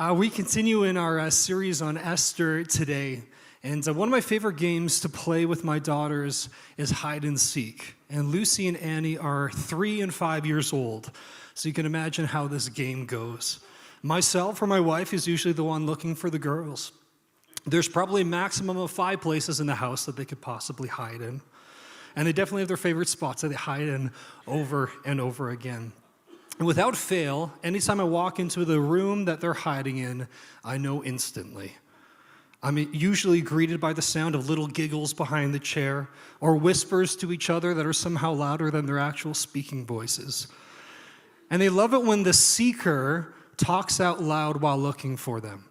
We continue in our series on Esther today, and one of my favorite games to play with my daughters is hide and seek. And Lucy and Annie are 3 and 5 years old, so you can imagine how this game goes. Myself or my wife is usually the one looking for the girls. There's probably a maximum of 5 places in the house that they could possibly hide in, and they definitely have their favorite spots that they hide in over and over again. And without fail, anytime I walk into the room that they're hiding in, I know instantly. I'm usually greeted by the sound of little giggles behind the chair or whispers to each other that are somehow louder than their actual speaking voices. And they love it when the seeker talks out loud while looking for them.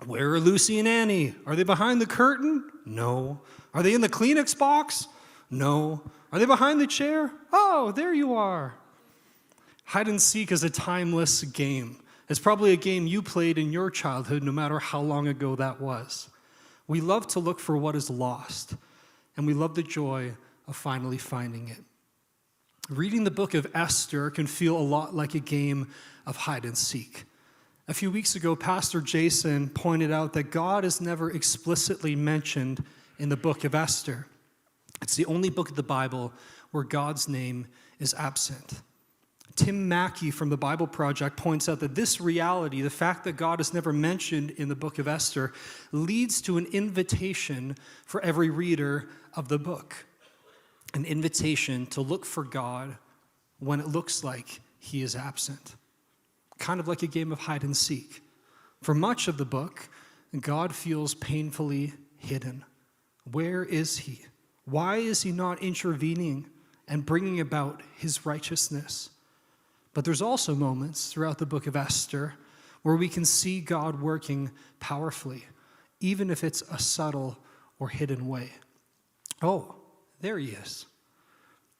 Where are Lucy and Annie? Are they behind the curtain? No. Are they in the Kleenex box? No. Are they behind the chair? Oh, there you are. Hide and seek is a timeless game. It's probably a game you played in your childhood, no matter how long ago that was. We love to look for what is lost, and we love the joy of finally finding it. Reading the book of Esther can feel a lot like a game of hide and seek. A few weeks ago, Pastor Jason pointed out that God is never explicitly mentioned in the book of Esther. It's the only book of the Bible where God's name is absent. Tim Mackey from the Bible Project points out that this reality, the fact that God is never mentioned in the book of Esther, leads to an invitation for every reader of the book. An invitation to look for God when it looks like he is absent. Kind of like a game of hide and seek. For much of the book, God feels painfully hidden. Where is he? Why is he not intervening and bringing about his righteousness? But there's also moments throughout the book of Esther where we can see God working powerfully, even if it's a subtle or hidden way. Oh, there he is.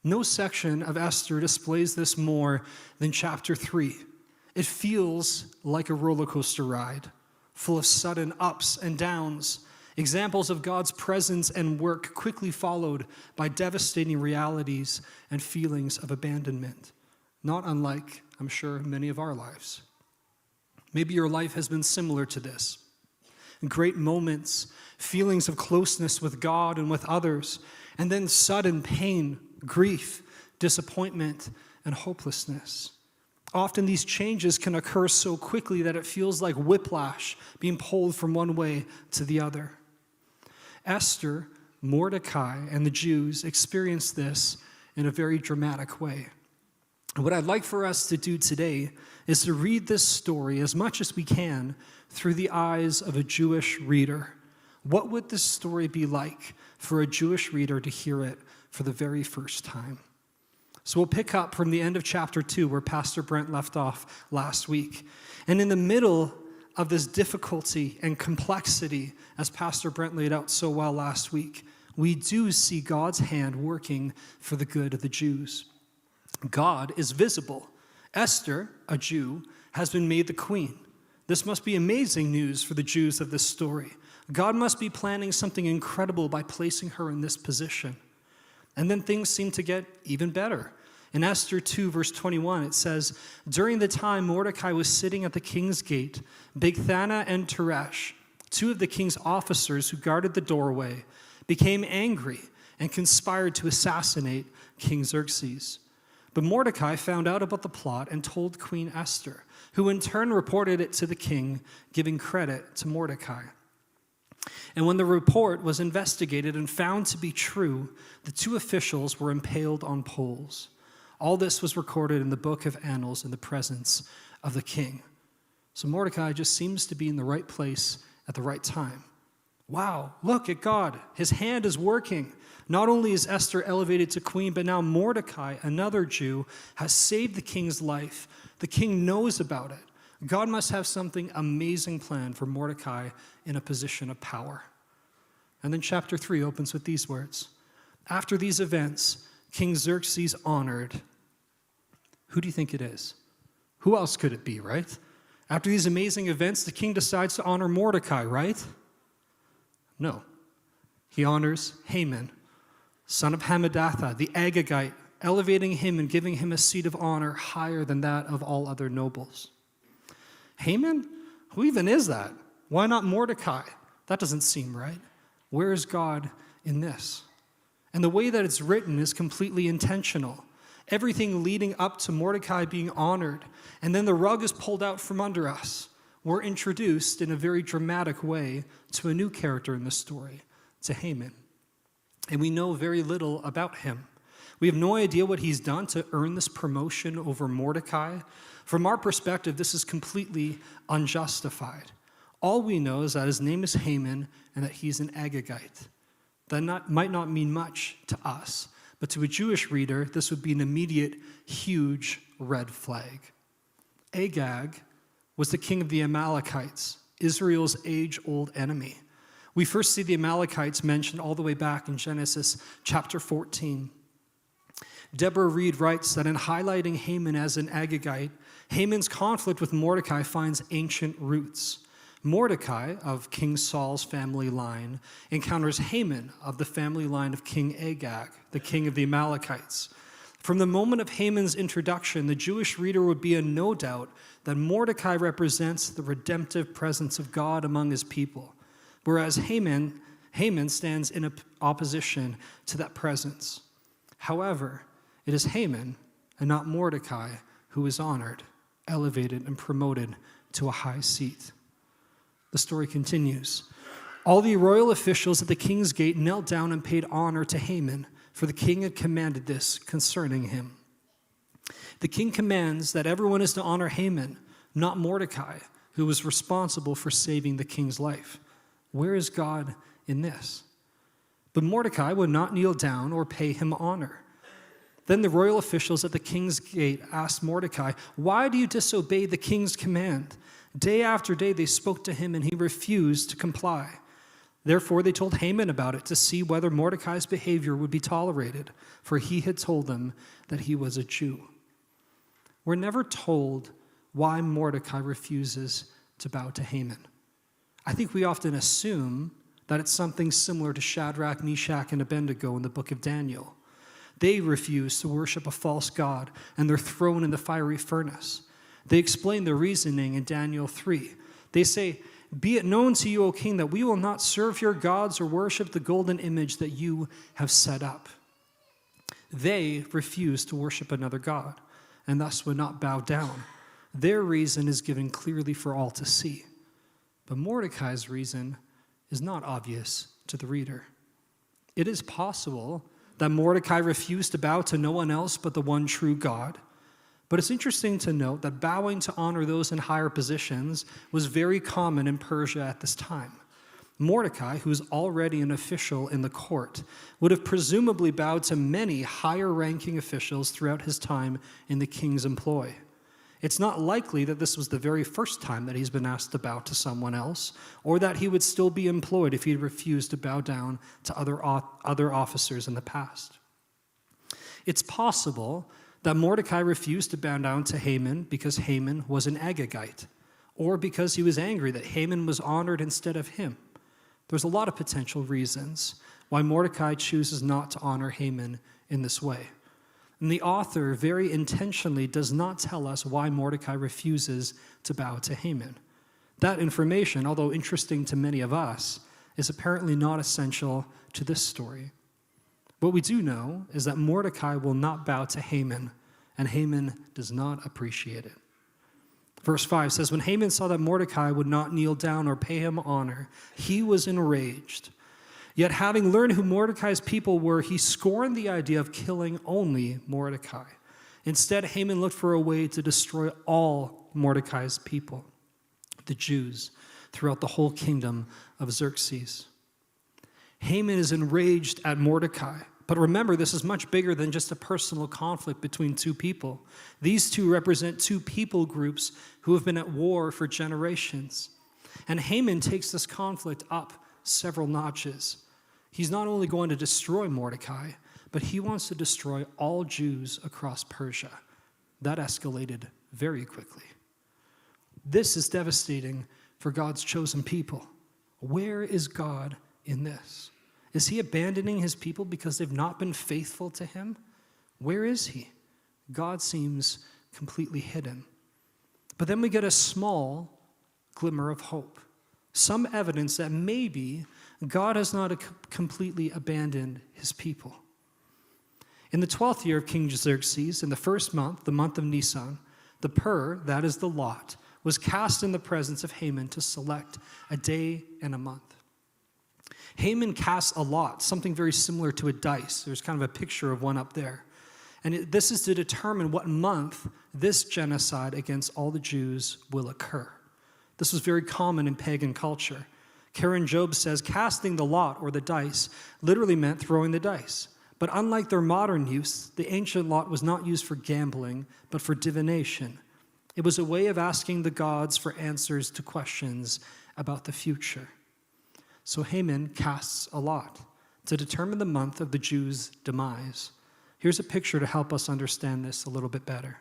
No section of Esther displays this more than chapter 3. It feels like a roller coaster ride, full of sudden ups and downs, examples of God's presence and work quickly followed by devastating realities and feelings of abandonment. Not unlike, I'm sure, many of our lives. Maybe your life has been similar to this. Great moments, feelings of closeness with God and with others, and then sudden pain, grief, disappointment, and hopelessness. Often these changes can occur so quickly that it feels like whiplash being pulled from one way to the other. Esther, Mordecai, and the Jews experienced this in a very dramatic way. What I'd like for us to do today is to read this story as much as we can through the eyes of a Jewish reader. What would this story be like for a Jewish reader to hear it for the very first time? So we'll pick up from the end of chapter 2 where Pastor Brent left off last week. And in the middle of this difficulty and complexity, as Pastor Brent laid out so well last week, we do see God's hand working for the good of the Jews. God is visible. Esther, a Jew, has been made the queen. This must be amazing news for the Jews of this story. God must be planning something incredible by placing her in this position. And then things seem to get even better. In Esther 2, verse 21, it says, "During the time Mordecai was sitting at the king's gate, Bigthana and Teresh, 2 of the king's officers who guarded the doorway, became angry and conspired to assassinate King Xerxes. But Mordecai found out about the plot and told Queen Esther, who in turn reported it to the king, giving credit to Mordecai. And when the report was investigated and found to be true, the 2 officials were impaled on poles. All this was recorded in the book of Annals in the presence of the king." So Mordecai just seems to be in the right place at the right time. Wow, look at God. His hand is working. Not only is Esther elevated to queen, but now Mordecai, another Jew, has saved the king's life. The king knows about it. God must have something amazing planned for Mordecai in a position of power. And then chapter 3 opens with these words. "After these events, King Xerxes honored." Who do you think it is? Who else could it be, right? After these amazing events, the king decides to honor Mordecai, right? No. He honors Haman, son of Hammedatha, the Agagite, elevating him and giving him a seat of honor higher than that of all other nobles. Haman? Who even is that? Why not Mordecai? That doesn't seem right. Where is God in this? And the way that it's written is completely intentional. Everything leading up to Mordecai being honored, and then the rug is pulled out from under us. We're introduced in a very dramatic way to a new character in the story, to Haman. And we know very little about him. We have no idea what he's done to earn this promotion over Mordecai. From our perspective, this is completely unjustified. All we know is that his name is Haman and that he's an Agagite. That might not mean much to us, but to a Jewish reader, this would be an immediate, huge red flag. Agag was the king of the Amalekites, Israel's age-old enemy. We first see the Amalekites mentioned all the way back in Genesis chapter 14. Deborah Reed writes that in highlighting Haman as an Agagite, Haman's conflict with Mordecai finds ancient roots. Mordecai, of King Saul's family line, encounters Haman of the family line of King Agag, the king of the Amalekites. From the moment of Haman's introduction, the Jewish reader would be in no doubt that Mordecai represents the redemptive presence of God among his people, whereas Haman stands in opposition to that presence. However, it is Haman and not Mordecai who is honored, elevated, and promoted to a high seat. The story continues. All the royal officials at the king's gate knelt down and paid honor to Haman, for the king had commanded this concerning him. The king commands that everyone is to honor Haman, not Mordecai, who was responsible for saving the king's life. Where is God in this? But Mordecai would not kneel down or pay him honor. Then the royal officials at the king's gate asked Mordecai, "Why do you disobey the king's command?" Day after day they spoke to him, and he refused to comply. Therefore they told Haman about it to see whether Mordecai's behavior would be tolerated, for he had told them that he was a Jew. We're never told why Mordecai refuses to bow to Haman. I think we often assume that it's something similar to Shadrach, Meshach, and Abednego in the book of Daniel. They refuse to worship a false god, and they're thrown in the fiery furnace. They explain their reasoning in Daniel 3. They say, "Be it known to you, O king, that we will not serve your gods or worship the golden image that you have set up." They refuse to worship another god, and thus would not bow down. Their reason is given clearly for all to see. But Mordecai's reason is not obvious to the reader. It is possible that Mordecai refused to bow to no one else but the one true God. But it's interesting to note that bowing to honor those in higher positions was very common in Persia at this time. Mordecai, who was already an official in the court, would have presumably bowed to many higher-ranking officials throughout his time in the king's employ. It's not likely that this was the very first time that he's been asked to bow to someone else, or that he would still be employed if he had refused to bow down to other officers in the past. It's possible that Mordecai refused to bow down to Haman because Haman was an Agagite, or because he was angry that Haman was honored instead of him. There's a lot of potential reasons why Mordecai chooses not to honor Haman in this way. And the author very intentionally does not tell us why Mordecai refuses to bow to Haman. That information, although interesting to many of us, is apparently not essential to this story. What we do know is that Mordecai will not bow to Haman, and Haman does not appreciate it. Verse 5 says, "When Haman saw that Mordecai would not kneel down or pay him honor, he was enraged. Yet having learned who Mordecai's people were, he scorned the idea of killing only Mordecai. Instead, Haman looked for a way to destroy all Mordecai's people, the Jews, throughout the whole kingdom of Xerxes." Haman is enraged at Mordecai. But remember, this is much bigger than just a personal conflict between two people. These two represent two people groups who have been at war for generations. And Haman takes this conflict up several notches. He's not only going to destroy Mordecai, but he wants to destroy all Jews across Persia. That escalated very quickly. This is devastating for God's chosen people. Where is God in this? Is he abandoning his people because they've not been faithful to him? Where is he? God seems completely hidden. But then we get a small glimmer of hope, some evidence that maybe God has not completely abandoned his people. In the 12th year of King Xerxes, in the first month, the month of Nisan, the pur, that is the lot, was cast in the presence of Haman to select a day and a month. Haman casts a lot, something very similar to a dice. There's kind of a picture of one up there. And this is to determine what month this genocide against all the Jews will occur. This was very common in pagan culture. Karen Job says casting the lot or the dice literally meant throwing the dice. But unlike their modern use, the ancient lot was not used for gambling, but for divination. It was a way of asking the gods for answers to questions about the future. So Haman casts a lot to determine the month of the Jews' demise. Here's a picture to help us understand this a little bit better.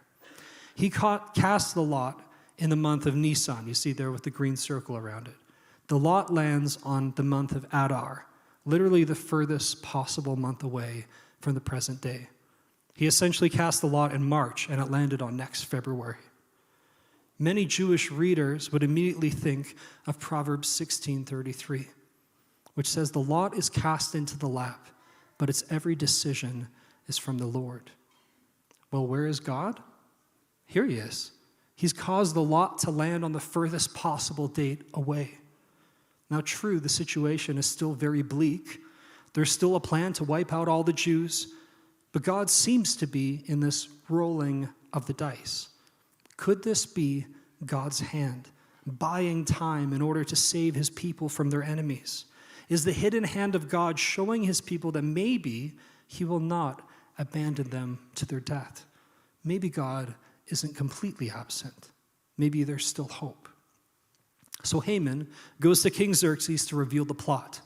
He casts the lot in the month of Nisan. You see there with the green circle around it. The lot lands on the month of Adar, literally the furthest possible month away from the present day. He essentially cast the lot in March, and it landed on next February. Many Jewish readers would immediately think of Proverbs 16:33, which says, "The lot is cast into the lap, but its every decision is from the Lord." Well, where is God? Here he is. He's caused the lot to land on the furthest possible date away. Now, true, the situation is still very bleak. There's still a plan to wipe out all the Jews, but God seems to be in this rolling of the dice. Could this be God's hand, buying time in order to save his people from their enemies? Is the hidden hand of God showing his people that maybe he will not abandon them to their death? Maybe God isn't completely absent. Maybe there's still hope. So Haman goes to King Xerxes to reveal the plot.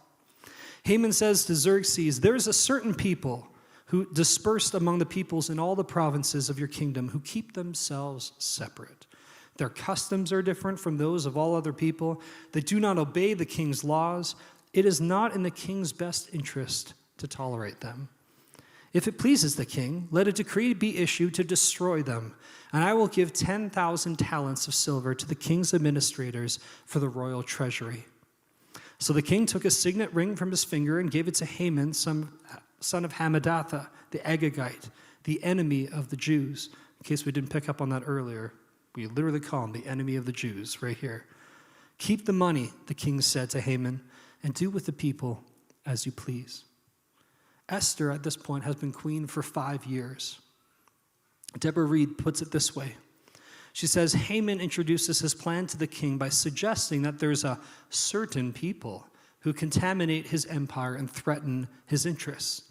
Haman says to Xerxes, "There is a certain people who dispersed among the peoples in all the provinces of your kingdom who keep themselves separate. Their customs are different from those of all other people. They do not obey the king's laws. It is not in the king's best interest to tolerate them. If it pleases the king, let a decree be issued to destroy them, and I will give 10,000 talents of silver to the king's administrators for the royal treasury." So the king took a signet ring from his finger and gave it to Haman, son of Hammedatha, the Agagite, the enemy of the Jews. In case we didn't pick up on that earlier, we literally call him the enemy of the Jews right here. "Keep the money," the king said to Haman, "and do with the people as you please." Esther, at this point, has been queen for 5 years. Deborah Reed puts it this way. She says, Haman introduces his plan to the king by suggesting that there's a certain people who contaminate his empire and threaten his interests.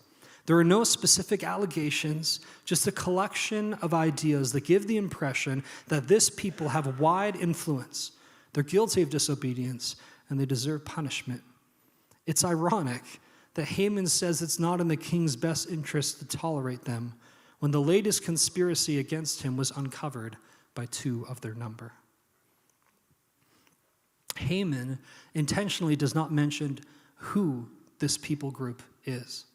There are no specific allegations, just a collection of ideas that give the impression that this people have wide influence. They're guilty of disobedience, and they deserve punishment. It's ironic that Haman says it's not in the king's best interest to tolerate them when the latest conspiracy against him was uncovered by 2 of their number. Haman intentionally does not mention who this people group is.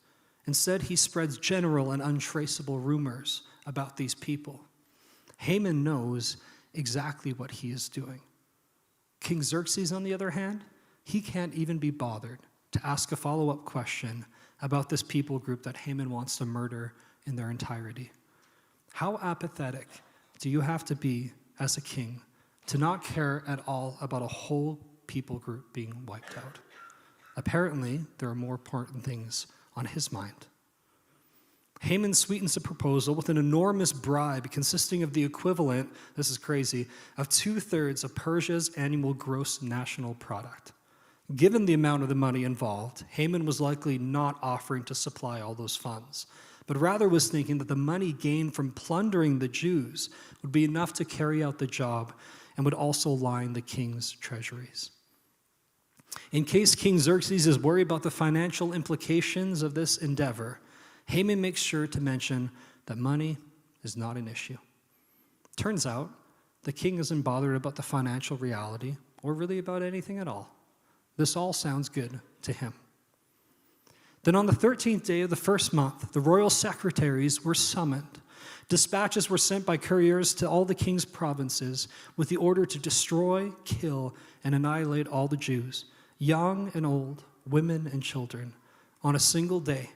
Instead, he spreads general and untraceable rumors about these people. Haman knows exactly what he is doing. King Xerxes, on the other hand, he can't even be bothered to ask a follow-up question about this people group that Haman wants to murder in their entirety. How apathetic do you have to be as a king to not care at all about a whole people group being wiped out? Apparently, there are more important things on his mind. Haman sweetens the proposal with an enormous bribe consisting of the equivalent, this is crazy, of 2/3 of Persia's annual gross national product. Given the amount of the money involved, Haman was likely not offering to supply all those funds, but rather was thinking that the money gained from plundering the Jews would be enough to carry out the job and would also line the king's treasuries. In case King Xerxes is worried about the financial implications of this endeavor, Haman makes sure to mention that money is not an issue. Turns out, the king isn't bothered about the financial reality or really about anything at all. This all sounds good to him. Then on the 13th day of the first month, the royal secretaries were summoned, Dispatches were sent by couriers to all the king's provinces with the order to destroy, kill, and annihilate all the Jews, young and old, women and children, on a single day,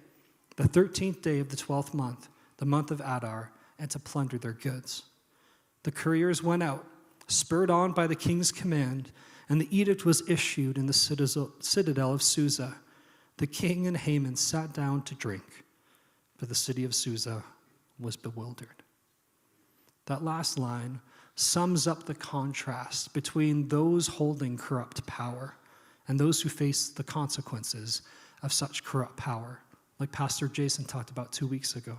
the 13th day of the 12th month, the month of Adar, and to plunder their goods. The couriers went out, spurred on by the king's command, and the edict was issued in the citadel of Susa. The king and Haman sat down to drink, but the city of Susa was bewildered. That last line sums up the contrast between those holding corrupt power and those who face the consequences of such corrupt power, like Pastor Jason talked about 2 weeks ago.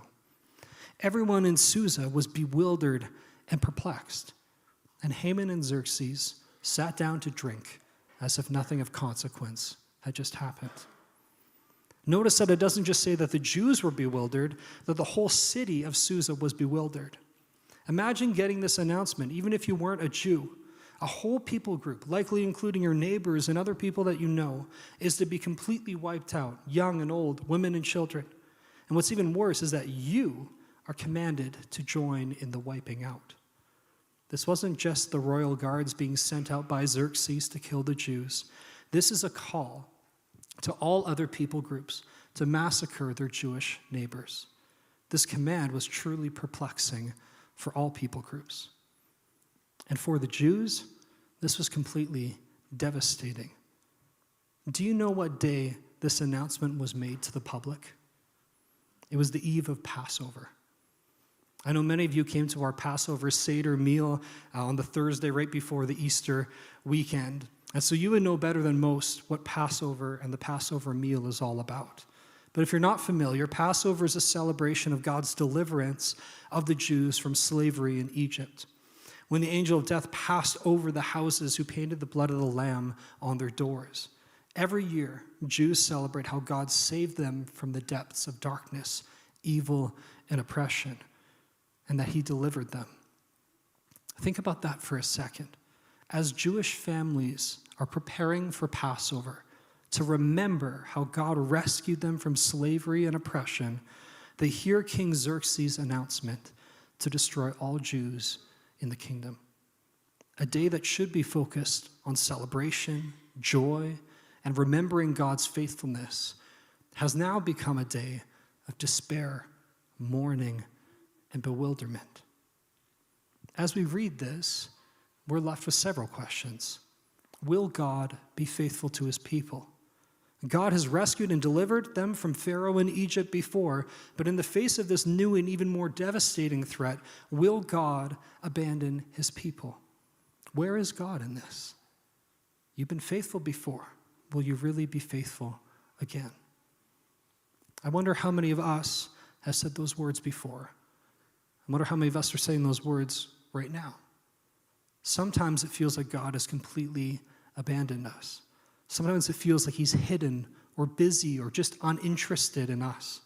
Everyone in Susa was bewildered and perplexed, and Haman and Xerxes sat down to drink as if nothing of consequence had just happened. Notice that it doesn't just say that the Jews were bewildered, that the whole city of Susa was bewildered. Imagine getting this announcement, even if you weren't a Jew. A whole people group, likely including your neighbors and other people that you know, is to be completely wiped out, young and old, women and children. And what's even worse is that you are commanded to join in the wiping out. This wasn't just the royal guards being sent out by Xerxes to kill the Jews. This is a call to all other people groups to massacre their Jewish neighbors. This command was truly perplexing for all people groups. And for the Jews, this was completely devastating. Do you know what day this announcement was made to the public? It was the eve of Passover. I know many of you came to our Passover Seder meal on the Thursday right before the Easter weekend. And so you would know better than most what Passover and the Passover meal is all about. But if you're not familiar, Passover is a celebration of God's deliverance of the Jews from slavery in Egypt, when the angel of death passed over the houses who painted the blood of the Lamb on their doors. Every year, Jews celebrate how God saved them from the depths of darkness, evil, and oppression, and that he delivered them. Think about that for a second. As Jewish families are preparing for Passover to remember how God rescued them from slavery and oppression, they hear King Xerxes' announcement to destroy all Jews in the kingdom. A day that should be focused on celebration, joy, and remembering God's faithfulness has now become a day of despair, mourning, and bewilderment. As we read this, we're left with several questions. Will God be faithful to his people? God has rescued and delivered them from Pharaoh in Egypt before, but in the face of this new and even more devastating threat, will God abandon his people? Where is God in this? You've been faithful before. Will you really be faithful again? I wonder how many of us have said those words before. I wonder how many of us are saying those words right now. Sometimes it feels like God has completely abandoned us. Sometimes it feels like he's hidden or busy or just uninterested in us.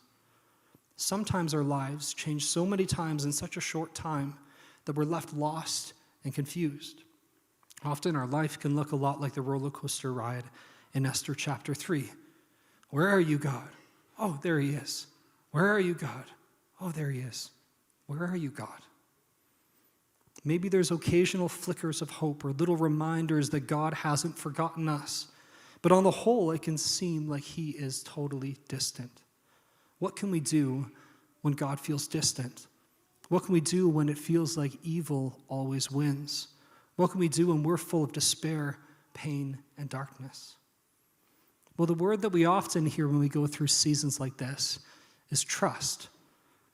Sometimes our lives change so many times in such a short time that we're left lost and confused. Often our life can look a lot like the roller coaster ride in Esther chapter 3. Where are you, God? Oh, there he is. Where are you, God? Oh, there he is. Where are you, God? Maybe there's occasional flickers of hope or little reminders that God hasn't forgotten us. But on the whole, it can seem like he is totally distant. What can we do when God feels distant? What can we do when it feels like evil always wins? What can we do when we're full of despair, pain, and darkness? Well, the word that we often hear when we go through seasons like this is trust.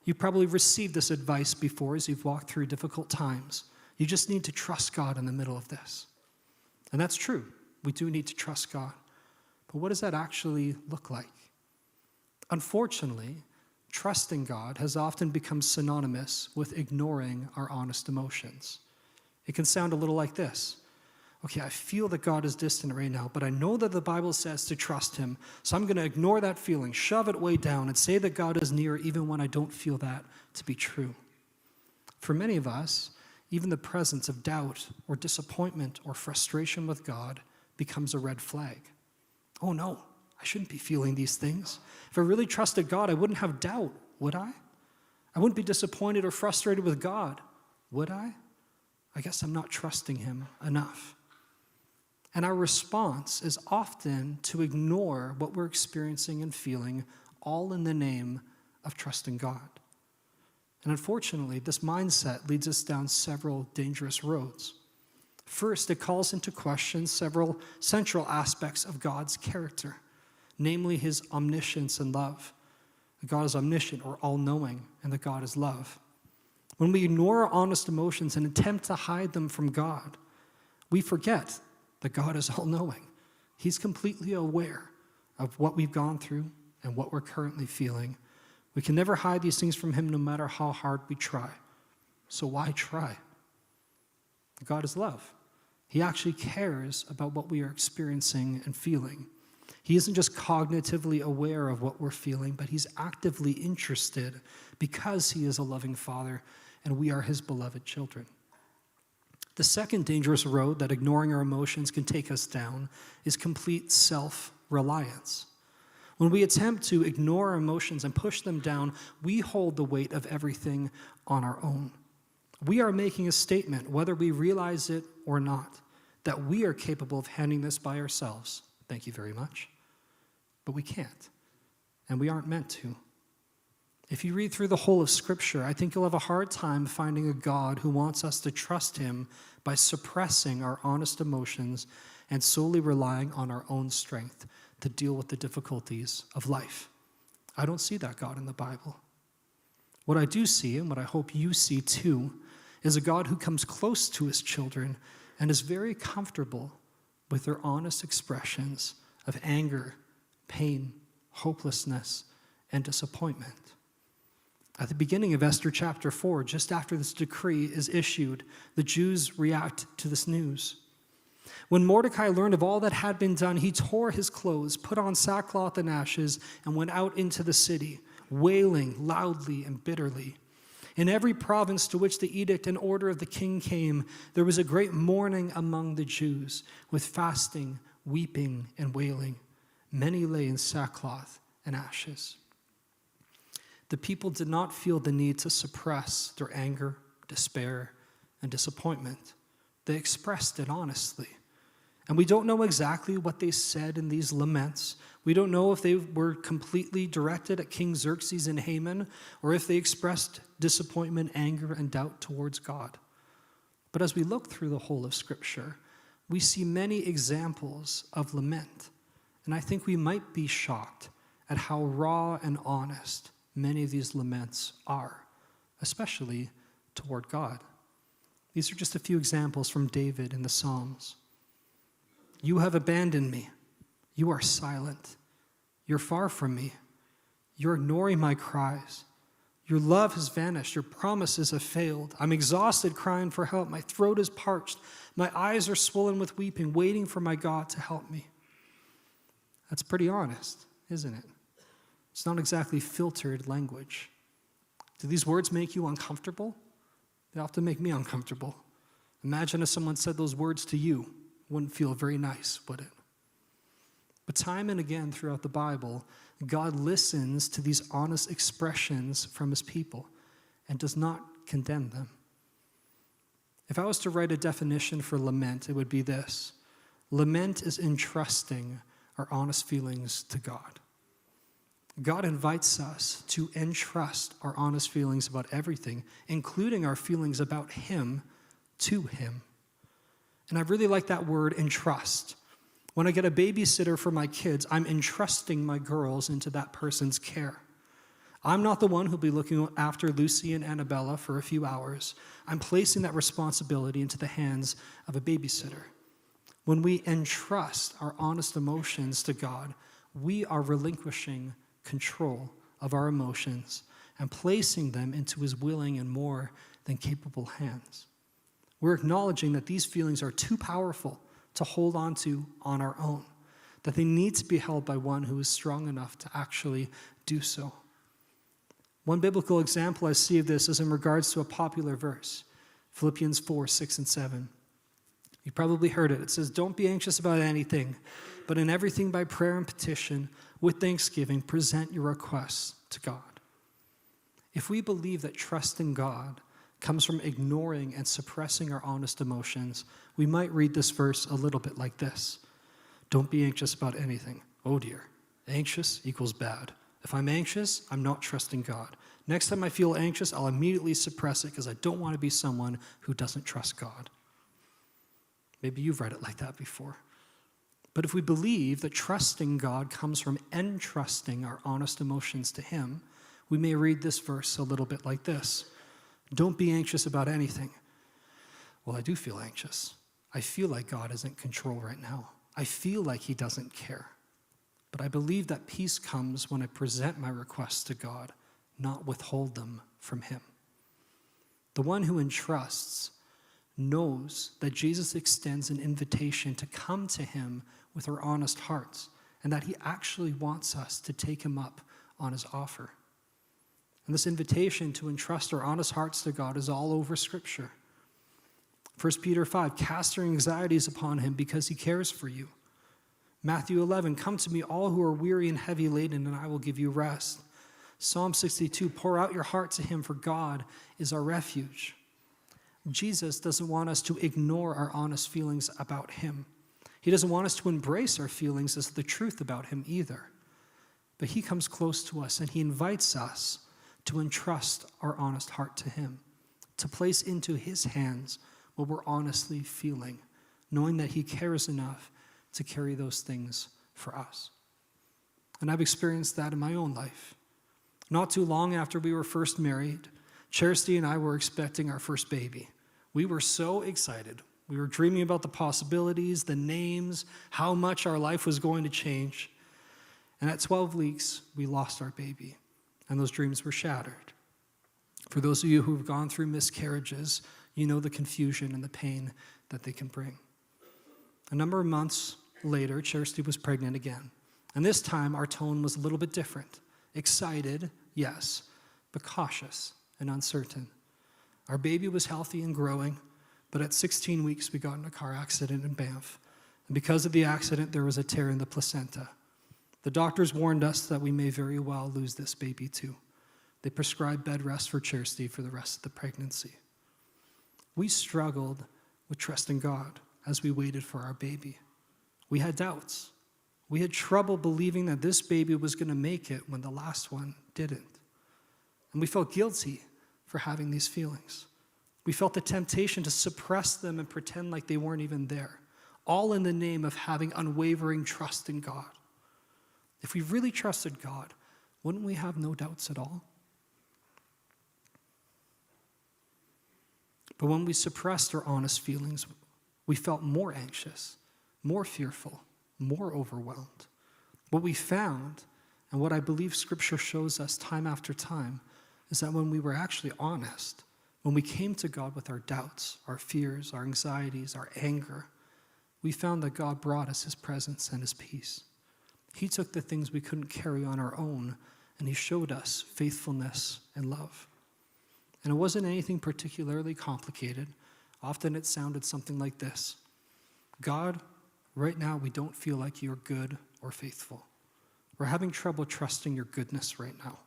You probably received this advice before as you've walked through difficult times. You just need to trust God in the middle of this. And that's true. We do need to trust God. But what does that actually look like? Unfortunately, trusting God has often become synonymous with ignoring our honest emotions. It can sound a little like this. Okay, I feel that God is distant right now, but I know that the Bible says to trust him, so I'm going to ignore that feeling, shove it way down, and say that God is near even when I don't feel that to be true. For many of us, even the presence of doubt or disappointment or frustration with God becomes a red flag. Oh no, I shouldn't be feeling these things. If I really trusted God, I wouldn't have doubt, would I? I wouldn't be disappointed or frustrated with God, would I? I guess I'm not trusting him enough. And our response is often to ignore what we're experiencing and feeling, all in the name of trusting God. And unfortunately, this mindset leads us down several dangerous roads. First, it calls into question several central aspects of God's character, namely his omniscience and love. That God is omniscient or all-knowing, and that God is love. When we ignore our honest emotions and attempt to hide them from God, we forget that God is all-knowing. He's completely aware of what we've gone through and what we're currently feeling. We can never hide these things from him no matter how hard we try. So why try? God is love. He actually cares about what we are experiencing and feeling. He isn't just cognitively aware of what we're feeling, but he's actively interested because he is a loving Father and we are his beloved children. The second dangerous road that ignoring our emotions can take us down is complete self-reliance. When we attempt to ignore our emotions and push them down, we hold the weight of everything on our own. We are making a statement, whether we realize it or not, that we are capable of handling this by ourselves. Thank you very much. But we can't, and we aren't meant to. If you read through the whole of Scripture, I think you'll have a hard time finding a God who wants us to trust him by suppressing our honest emotions and solely relying on our own strength to deal with the difficulties of life. I don't see that God in the Bible. What I do see, and what I hope you see too, is a God who comes close to his children and is very comfortable with their honest expressions of anger, pain, hopelessness, and disappointment. At the beginning of Esther chapter 4, just after this decree is issued, the Jews react to this news. When Mordecai learned of all that had been done, he tore his clothes, put on sackcloth and ashes, and went out into the city, wailing loudly and bitterly. In every province to which the edict and order of the king came, there was a great mourning among the Jews, with fasting, weeping, and wailing. Many lay in sackcloth and ashes. The people did not feel the need to suppress their anger, despair, and disappointment. They expressed it honestly. And we don't know exactly what they said in these laments. We don't know if they were completely directed at King Xerxes and Haman, or if they expressed disappointment, anger, and doubt towards God. But as we look through the whole of Scripture, we see many examples of lament. And I think we might be shocked at how raw and honest many of these laments are, especially toward God. These are just a few examples from David in the Psalms. You have abandoned me. You are silent. You're far from me. You're ignoring my cries. Your love has vanished. Your promises have failed. I'm exhausted crying for help. My throat is parched. My eyes are swollen with weeping, waiting for my God to help me. That's pretty honest, isn't it? It's not exactly filtered language. Do these words make you uncomfortable? They often make me uncomfortable. Imagine if someone said those words to you. It wouldn't feel very nice, would it? But time and again throughout the Bible, God listens to these honest expressions from his people and does not condemn them. If I was to write a definition for lament, it would be this: lament is entrusting our honest feelings to God. God invites us to entrust our honest feelings about everything, including our feelings about him, to him. And I really like that word, entrust. When I get a babysitter for my kids, I'm entrusting my girls into that person's care. I'm not the one who'll be looking after Lucy and Annabella for a few hours. I'm placing that responsibility into the hands of a babysitter. When we entrust our honest emotions to God, we are relinquishing control of our emotions and placing them into his willing and more than capable hands. We're acknowledging that these feelings are too powerful to hold on to on our own, that they need to be held by one who is strong enough to actually do so. One biblical example I see of this is in regards to a popular verse, Philippians 4, 6, and 7. You probably heard it. It says, "Don't be anxious about anything, but in everything by prayer and petition, with thanksgiving, present your requests to God." If we believe that trusting God comes from ignoring and suppressing our honest emotions, we might read this verse a little bit like this. Don't be anxious about anything. Oh dear, anxious equals bad. If I'm anxious, I'm not trusting God. Next time I feel anxious, I'll immediately suppress it because I don't want to be someone who doesn't trust God. Maybe you've read it like that before. But if we believe that trusting God comes from entrusting our honest emotions to Him, we may read this verse a little bit like this. Don't be anxious about anything. Well, I do feel anxious. I feel like God is in control right now. I feel like He doesn't care. But I believe that peace comes when I present my requests to God, not withhold them from Him. The one who entrusts knows that Jesus extends an invitation to come to Him with our honest hearts, and that He actually wants us to take Him up on His offer. And this invitation to entrust our honest hearts to God is all over Scripture. 1 Peter 5, cast your anxieties upon Him because He cares for you. Matthew 11, come to me all who are weary and heavy laden, and I will give you rest. Psalm 62, pour out your heart to Him, for God is our refuge. Jesus doesn't want us to ignore our honest feelings about Him. He doesn't want us to embrace our feelings as the truth about Him either. But He comes close to us and He invites us to entrust our honest heart to Him, to place into His hands what we're honestly feeling, knowing that He cares enough to carry those things for us. And I've experienced that in my own life. Not too long after we were first married, Charity and I were expecting our first baby. We were so excited. We were dreaming about the possibilities, the names, how much our life was going to change. And at 12 weeks, we lost our baby, and those dreams were shattered. For those of you who've gone through miscarriages, you know the confusion and the pain that they can bring. A number of months later, Charity was pregnant again. And this time, our tone was a little bit different. Excited, yes, but cautious and uncertain. Our baby was healthy and growing, but at 16 weeks, we got in a car accident in Banff. And because of the accident, there was a tear in the placenta. The doctors warned us that we may very well lose this baby too. They prescribed bed rest for Charity for the rest of the pregnancy. We struggled with trusting God as we waited for our baby. We had doubts. We had trouble believing that this baby was going to make it when the last one didn't. And we felt guilty for having these feelings. We felt the temptation to suppress them and pretend like they weren't even there, all in the name of having unwavering trust in God. If we really trusted God, wouldn't we have no doubts at all? But when we suppressed our honest feelings, we felt more anxious, more fearful, more overwhelmed. What we found, and what I believe Scripture shows us time after time, is that when we were actually honest, when we came to God with our doubts, our fears, our anxieties, our anger, we found that God brought us His presence and His peace. He took the things we couldn't carry on our own, and He showed us faithfulness and love. And it wasn't anything particularly complicated. Often it sounded something like this. God, right now we don't feel like You're good or faithful. We're having trouble trusting Your goodness right now.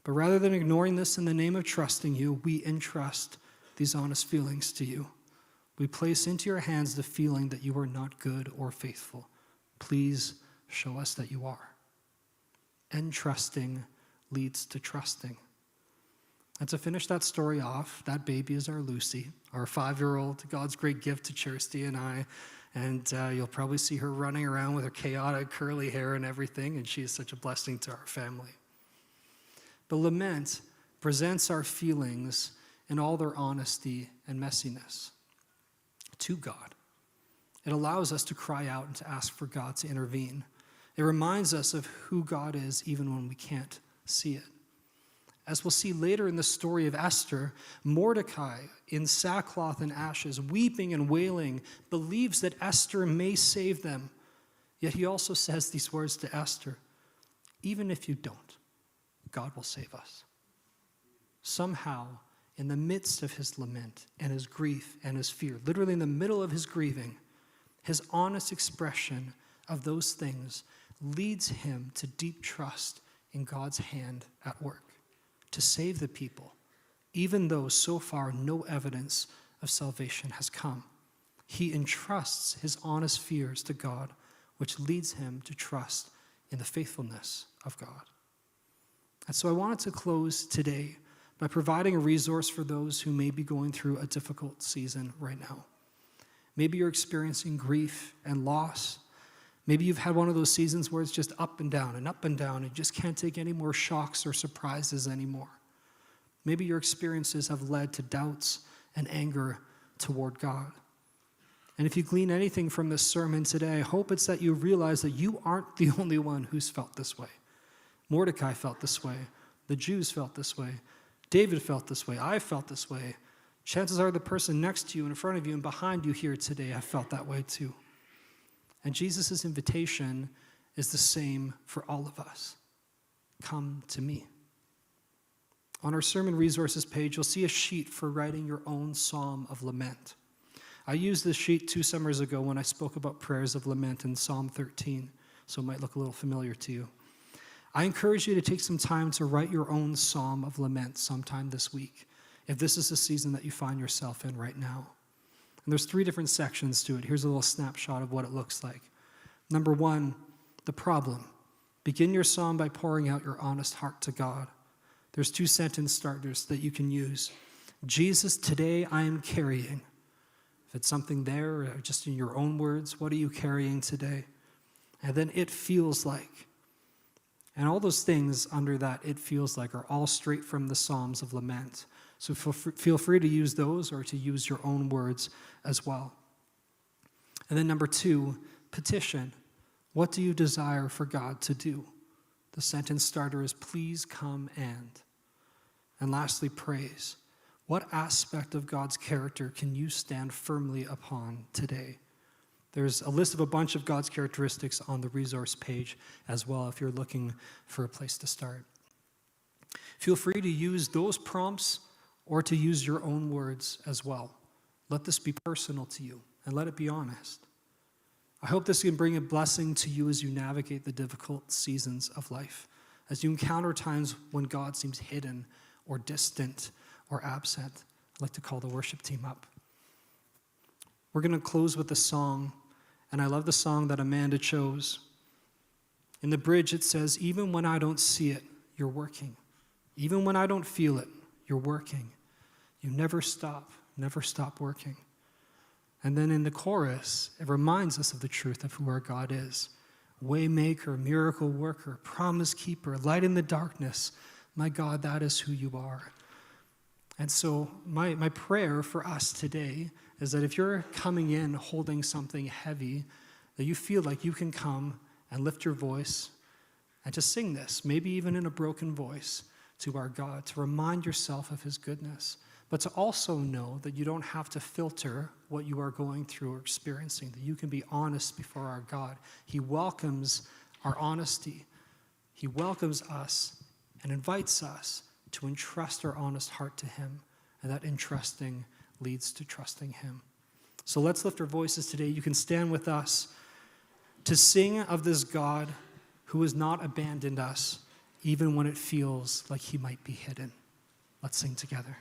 But rather than ignoring this in the name of trusting You, we entrust these honest feelings to You. We place into Your hands the feeling that You are not good or faithful. Please show us that You are. Entrusting leads to trusting. And to finish that story off, that baby is our Lucy, our 5-year-old, God's great gift to Charity and I. And you'll probably see her running around with her chaotic curly hair and everything, and she is such a blessing to our family. But lament presents our feelings in all their honesty and messiness to God. It allows us to cry out and to ask for God to intervene. It reminds us of who God is even when we can't see it. As we'll see later in the story of Esther, Mordecai, in sackcloth and ashes, weeping and wailing, believes that Esther may save them. Yet he also says these words to Esther, even if you don't, God will save us. Somehow, in the midst of his lament and his grief and his fear, literally in the middle of his grieving, his honest expression of those things leads him to deep trust in God's hand at work, to save the people, even though so far no evidence of salvation has come. He entrusts his honest fears to God, which leads him to trust in the faithfulness of God. And so I wanted to close today by providing a resource for those who may be going through a difficult season right now. Maybe you're experiencing grief and loss. Maybe you've had one of those seasons where it's just up and down, and you just can't take any more shocks or surprises anymore. Maybe your experiences have led to doubts and anger toward God. And if you glean anything from this sermon today, I hope it's that you realize that you aren't the only one who's felt this way. Mordecai felt this way. The Jews felt this way. David felt this way. I felt this way. Chances are the person next to you, in front of you, and behind you here today have felt that way too. And Jesus' invitation is the same for all of us. Come to me. On our sermon resources page, you'll see a sheet for writing your own psalm of lament. I used this sheet 2 summers ago when I spoke about prayers of lament in Psalm 13, so it might look a little familiar to you. I encourage you to take some time to write your own psalm of lament sometime this week, if this is the season that you find yourself in right now. And there's 3 different sections to it. Here's a little snapshot of what it looks like. Number 1, the problem. Begin your psalm by pouring out your honest heart to God. There's 2 sentence starters that you can use. Jesus, today I am carrying. If it's something there, or just in your own words, what are you carrying today? And then it feels like. And all those things under that it feels like are all straight from the Psalms of Lament. So feel free to use those or to use your own words as well. And then number 2, petition. What do you desire for God to do? The sentence starter is please come and. And lastly, praise. What aspect of God's character can you stand firmly upon today? There's a list of a bunch of God's characteristics on the resource page as well if you're looking for a place to start. Feel free to use those prompts or to use your own words as well. Let this be personal to you and let it be honest. I hope this can bring a blessing to you as you navigate the difficult seasons of life, as you encounter times when God seems hidden or distant or absent. I'd like to call the worship team up. We're going to close with a song, and I love the song that Amanda chose. In the bridge it says, even when I don't see it, you're working. Even when I don't feel it, you're working. You never stop working. And then in the chorus, it reminds us of the truth of who our God is. Waymaker, miracle worker, promise keeper, light in the darkness. My God, that is who you are. And so my prayer for us today is that if you're coming in holding something heavy, that you feel like you can come and lift your voice and to sing this, maybe even in a broken voice, to our God, to remind yourself of his goodness, but to also know that you don't have to filter what you are going through or experiencing, that you can be honest before our God. He welcomes our honesty. He welcomes us and invites us to entrust our honest heart to him, and that entrusting leads to trusting him. So let's lift our voices today. You can stand with us to sing of this God who has not abandoned us, even when it feels like he might be hidden. Let's sing together.